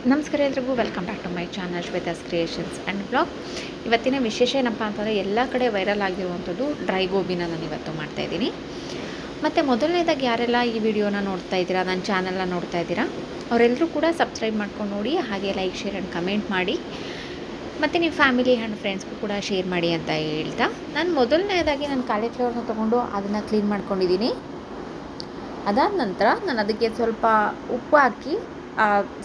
ನಮಸ್ಕಾರ ಎಲ್ರಿಗೂ, welcome back to my channel Shweta's creations and blog. ಇವತ್ತಿನ ವಿಶೇಷ ಏನಪ್ಪ ಅಂತಂದರೆ, ಎಲ್ಲ ಕಡೆ ವೈರಲ್ ಆಗಿರುವಂಥದ್ದು ಡ್ರೈ ಗೋಬಿನ ನಾನು ಇವತ್ತು ಮಾಡ್ತಾಯಿದ್ದೀನಿ. ಮತ್ತು ಮೊದಲನೇದಾಗಿ ಯಾರೆಲ್ಲ ಈ ವಿಡಿಯೋನ ನೋಡ್ತಾ ಇದ್ದೀರಾ, ನನ್ನ ಚಾನಲ್ನ ನೋಡ್ತಾ ಇದ್ದೀರಾ, ಅವರೆಲ್ಲರೂ ಕೂಡ ಸಬ್ಸ್ಕ್ರೈಬ್ ಮಾಡ್ಕೊಂಡು ನೋಡಿ, ಹಾಗೆ ಲೈಕ್, ಶೇರ್ ಆ್ಯಂಡ್ ಕಮೆಂಟ್ ಮಾಡಿ. ಮತ್ತು ನೀವು ಫ್ಯಾಮಿಲಿ ಆ್ಯಂಡ್ ಫ್ರೆಂಡ್ಸ್ಗೂ ಕೂಡ ಶೇರ್ ಮಾಡಿ ಅಂತ ಹೇಳ್ತಾ, ನಾನು ಮೊದಲನೇದಾಗಿ ನಾನು ಕಾಲಿಫ್ಲವರ್ನ ತೊಗೊಂಡು ಅದನ್ನು ಕ್ಲೀನ್ ಮಾಡ್ಕೊಂಡಿದ್ದೀನಿ. ಅದಾದ ನಂತರ ನಾನು ಅದಕ್ಕೆ ಸ್ವಲ್ಪ ಉಪ್ಪು ಹಾಕಿ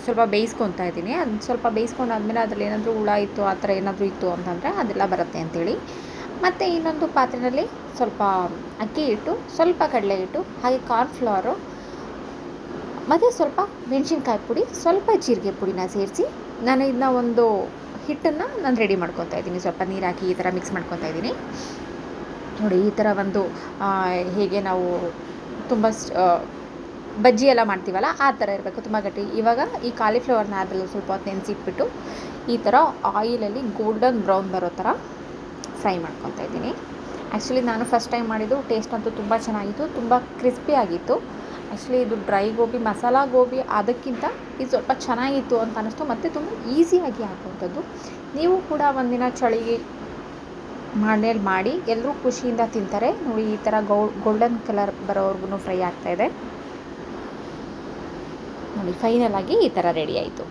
ಸ್ವಲ್ಪ ಬೇಯಿಸ್ಕೊತಾ ಇದ್ದೀನಿ. ಅದು ಸ್ವಲ್ಪ ಬೇಯಿಸ್ಕೊಂಡಾದ್ಮೇಲೆ ಅದರಲ್ಲಿ ಏನಾದರೂ ಹುಳ ಇತ್ತು, ಆ ಥರ ಏನಾದರೂ ಇತ್ತು ಅಂತಂದರೆ ಅದೆಲ್ಲ ಬರುತ್ತೆ ಅಂಥೇಳಿ. ಮತ್ತು ಇನ್ನೊಂದು ಪಾತ್ರೆಯಲ್ಲಿ ಸ್ವಲ್ಪ ಅಕ್ಕಿ ಹಿಟ್ಟು, ಸ್ವಲ್ಪ ಕಡಲೆ ಹಿಟ್ಟು, ಹಾಗೆ ಕಾರ್ನ್ಫ್ಲವರು ಮತ್ತು ಸ್ವಲ್ಪ ಮೆಣಸಿನ್ಕಾಯಿ ಪುಡಿ, ಸ್ವಲ್ಪ ಜೀರಿಗೆ ಪುಡಿನ ಸೇರಿಸಿ ನಾನು ಇದನ್ನ ಒಂದು ಹಿಟ್ಟನ್ನು ನಾನು ರೆಡಿ ಮಾಡ್ಕೊತಾ ಇದ್ದೀನಿ. ಸ್ವಲ್ಪ ನೀರು ಹಾಕಿ ಈ ಥರ ಮಿಕ್ಸ್ ಮಾಡ್ಕೊತಾ ಇದ್ದೀನಿ. ನೋಡಿ, ಈ ಥರ ಒಂದು ಹೇಗೆ ನಾವು ತುಂಬ ಬಜ್ಜಿ ಎಲ್ಲ ಮಾಡ್ತೀವಲ್ಲ, ಆ ಥರ ಇರಬೇಕು, ತುಂಬ ಗಟ್ಟಿ. ಇವಾಗ ಈ ಕಾಲಿಫ್ಲವರ್ನ ಅದರಲ್ಲಿ ಸ್ವಲ್ಪ ಹೊತ್ತು ನೆನೆಸಿಟ್ಬಿಟ್ಟು ಈ ಥರ ಆಯಿಲಲ್ಲಿ ಗೋಲ್ಡನ್ ಬ್ರೌನ್ ಬರೋ ಥರ ಫ್ರೈ ಮಾಡ್ಕೊತಾ ಇದ್ದೀನಿ. ಆ್ಯಕ್ಚುಲಿ ನಾನು ಫಸ್ಟ್ ಟೈಮ್ ಮಾಡಿದ್ದು, ಟೇಸ್ಟ್ ಅಂತೂ ತುಂಬ ಚೆನ್ನಾಗಿತ್ತು, ತುಂಬ ಕ್ರಿಸ್ಪಿ ಆಗಿತ್ತು. ಆ್ಯಕ್ಚುಲಿ ಇದು ಡ್ರೈ ಗೋಬಿ, ಮಸಾಲ ಗೋಬಿ ಅದಕ್ಕಿಂತ ಇದು ಸ್ವಲ್ಪ ಚೆನ್ನಾಗಿತ್ತು ಅಂತ ಅನ್ನಿಸ್ತು, ಮತ್ತು ತುಂಬ ಈಸಿಯಾಗಿ ಹಾಕುವಂಥದ್ದು. ನೀವು ಕೂಡ ಒಂದಿನ ಚಳಿಗೆ ಮನೇಲಿ ಮಾಡಿ ಎಲ್ಲರೂ ಖುಷಿಯಿಂದ ತಿಂತಾರೆ. ನೋಡಿ, ಈ ಥರ ಗೋಲ್ಡನ್ ಕಲರ್ ಬರೋವರೆಗೂ ಫ್ರೈ ಆಗ್ತಾಯಿದೆ. ನೋಡಿ, ಫೈನಲ್ ಆಗಿ ಈ ಥರ ರೆಡಿ ಆಯಿತು.